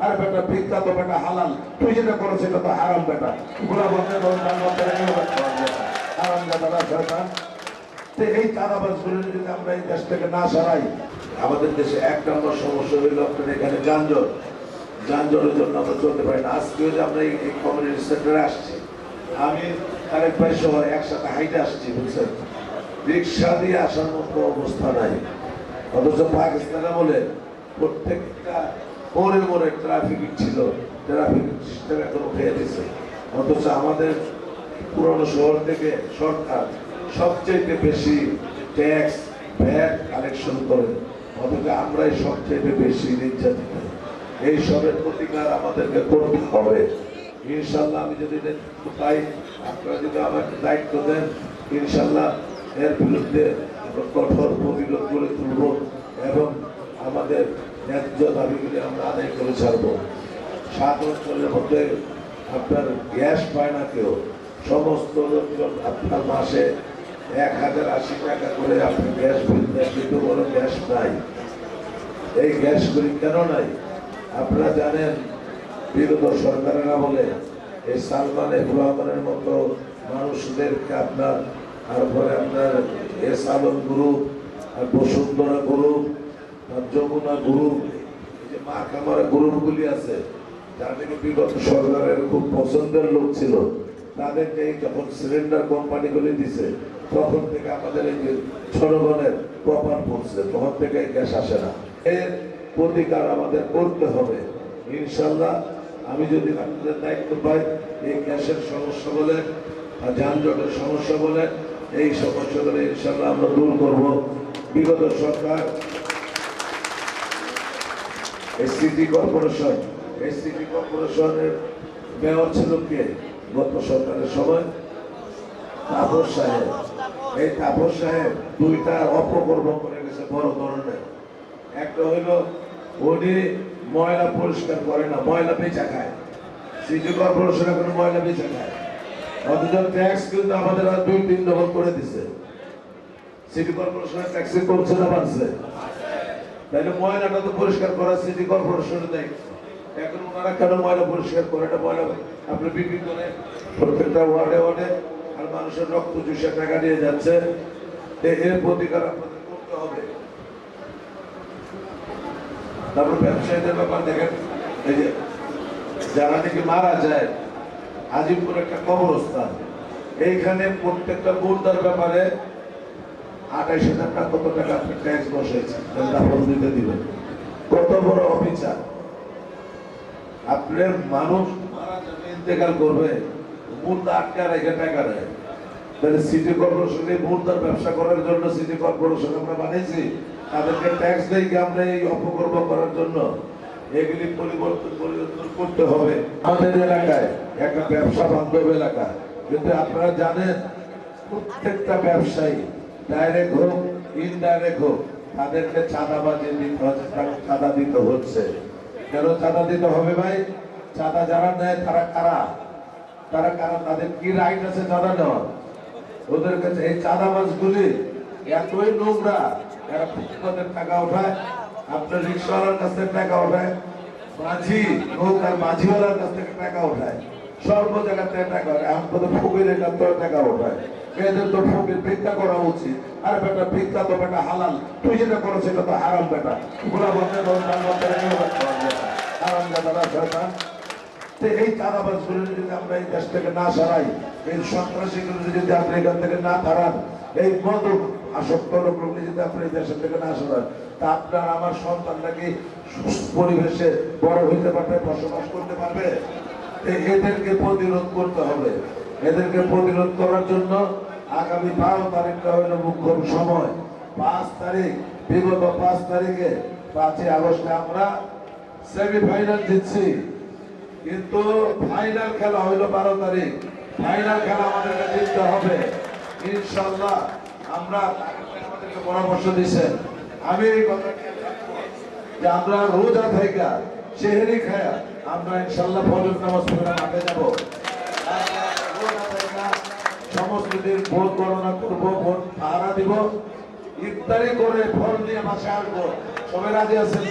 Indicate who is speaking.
Speaker 1: আর বেটা ভিক্ষা তো বেটা হালাল, তুই যেটা করো সেটা তো হারাম বেটা, এগুলো বলতে হারাম বেটা শয়তান। এই চাঁদাবাজগুলো যদি আমরা এই দেশ থেকে না সরাই, আমাদের দেশে এক নম্বর সমস্যা হইল আপনার এখানে যানজট। যানজটের জন্য আমরা চলতে পারি না। আজকে যে আমরা এই কমিউনিটি সেন্টারে আসছি, আমি আরেক ভাই সহ একসাথে হাইটে আসছি, বুঝছেন, রিক্সা দিয়ে আসার মতো অবস্থা নাই। অথচ পাকিস্তানে বলে প্রত্যেকটা মোড়ে মোড়ে ট্রাফিক ছিল, ট্রাফিক সিস্টেম এখন উঠে দিচ্ছে। অথচ আমাদের পুরনো শহর থেকে সরকার সবচেয়ে বেশি ট্যাক্স ভ্যাট কালেকশন করে, অথচ আমরাই সবচেয়ে বেশি নির্যাতিত। এই সবের প্রতিকার আমাদেরকে করতে হবে ইনশাল্লাহ। আমি যদি পাই, আপনারা যদি আমাকে দায়িত্ব দেন, ইনশাল্লাহ এর বিরুদ্ধে কঠোর প্রতিরোধ করে তুলব এবং আমাদের ন্যায্য দাবিগুলি আমরা আদায় করে ছাড়ব। 7 অঞ্চলের মধ্যে আপনার গ্যাস পায় না কেউ, সমস্ত লোকজন আপনার মাসে 1080 টাকা করে আপনি গ্যাস বিল দেন, কিন্তু কোনো গ্যাস নাই। এই গ্যাসগুলি কেন নাই আপনারা জানেন? বিগত সরকারেরা বলে এই সালমান রহমানের মতো মানুষদেরকে আপনার, তারপরে আপনার এস আলম গ্রুপ, আর বসুন্ধরা গ্রুপ, আর যমুনা গ্রুপ, এই যে মা খামারা গ্রুপগুলি আছে, যাদেরকে বিগত সরকারের খুব পছন্দের লোক ছিল, তাদেরকে যখন সিলিন্ডার কোম্পানিগুলি দিছে, তখন থেকে আমাদের এই যে জনগণের প্রপার পড়ছে, তখন থেকে গ্যাস আসে না। এর প্রতিকার আমাদের করতে হবে ইনশাল্লাহ। আমি যদি আপনাদের দায়িত্ব পাই, এই গ্যাসের সমস্যা বলে আর যানজটের সমস্যা বলে এই সমস্যাগুলো ইনশাল্লাহ আমরা দূর করব। বিগত সরকার এই সিটি কর্পোরেশনের মেয়র ছিল কে গত সরকারের সময়? তাপস সাহেব। এই তাপস সাহেব 2টা অপকর্ম করে গেছে বড় ধরনের। একটা হইল উনি ময়লা পরিষ্কার করে না, ময়লা বেচা খায়। সিটি কর্পোরেশন এখন ময়লা বেচা খায়, অথচ ট্যাক্স কিন্তু আমাদের 2-3 ডবল করে দিছে। সিটি কর্পোরেশনের ট্যাক্স করছে না, বাড়ছে? তাহলে ময়লাটা তো পরিষ্কার করা সিটি কর্পোরেশনের দায়িত্ব। এখন ওনারা কেন ময়লা পরিষ্কার করে? এটা ময়লা আপনি বিক্রি করে প্রত্যেকটা ওয়ার্ডে ওয়ার্ডে, আর মানুষের রক্ত চুষে টাকা নিয়ে যাচ্ছে। এর প্রতিকার আপনাদের করতে হবে। তারপর ব্যবসায়ীদের ব্যাপার দেখেন, এই যে যারা নাকি মারা যায়, আজিমপুর একটা কবরস্থান, এইখানে প্রত্যেকটা মুর্দার ব্যাপারে 28,000 টাকা কত টাকা আপনি ট্যাক্স বসেছে, দাফন দিতে দিবেন। কত বড় অফিসার! আপনার মানুষ মারা যাবে, ইন্তেকাল করবে, মুর্দা আটকা রেখে টাকা দেয়। তাহলে সিটি কর্পোরেশনে মুর্দার ব্যবসা করার জন্য সিটি কর্পোরেশন আমরা বানিয়েছি, তাদেরকে ট্যাক্স দেই কি আমরা এই অপকর্ম করার জন্য? এগুলি পরিবর্তন করতে হবে। আমাদের এলাকায় একটা ব্যবসা বান্ধব এলাকা, কিন্তু আপনারা জানেন প্রত্যেকটা ব্যবসায়ী ডাইরেক্ট হোক ইনডাইরেক্ট হোক, তাদেরকে চাঁদাবাজি দিতে হচ্ছে, চাঁদা দিতে হচ্ছে। কেন চাঁদা দিতে হবে ভাই? চাঁদা যারা নেয় তারা কারা? তারা কারা? তাদের কি রাইট আছে চাঁদা নেওয়ার? ওদের কাছে এই চাঁদাবাজগুলি এতই নোংরা, এরা ফুটপাতের টাকা ওঠায়, আপনার রিক্সাওয়ালার কাছ থেকে টাকা ওঠায়, মাঝি হোক আর মাঝিওয়ালার কাছ থেকে টাকা ওঠায়, সর্ব জায়গা থেকে টাকা ওঠায়। এখন তো ফকিরের কাছ থেকে টাকা ওঠায়। এদের তো ফকির ভিক্ষা করা উচিত। আর বেটা ভিক্ষা তো বেটা হালাল, তুই যেটা করো সেটা তো হারাম বেটা, এগুলা বলতে হারাম বেটা শয়তান। এই চাঁদাবাজগুলো যদি আমরা এই দেশ থেকে না সরাই, এই সন্ত্রাসীগুলো যদি আপনি এখান থেকে না তাড়ান, এই মদ আসক্ত লোকগুলি যদি আপনি এই দেশের থেকে না সরান, তা আপনার আমার সন্তানরা কি পরিবেশে বড় হইতে পারবে, বসবাস করতে পারবে? এদেরকে প্রতিরোধ করতে হবে। এদেরকে প্রতিরোধ করার জন্য আগামী 12 তারিখটা হইল মুখ্য সময়। 5 তারিখ, বিগত 5 তারিখে 5ই আগস্টে আমরা সেমিফাইনাল জিতছি, কিন্তু ফাইনাল খেলা হইল 12 তারিখ। ফাইনাল খেলা আমাদেরকে জিততে হবে ইনশাল্লাহ। আমরা আমাদেরকে পরামর্শ দিচ্ছেন, আমি এই কথা যে আমরা রোজা থেকে সেহরি খায়া আমরা ইনশাল্লাহ ফজর নামাজ পড়ে মাঠে যাব। সমস্ত দিন ভোট গণনা করবো, ভোট পাহারা দিব, ইফতারি করে ফল নিয়ে বাসায় আসবো। সবাই রাজি আছেন?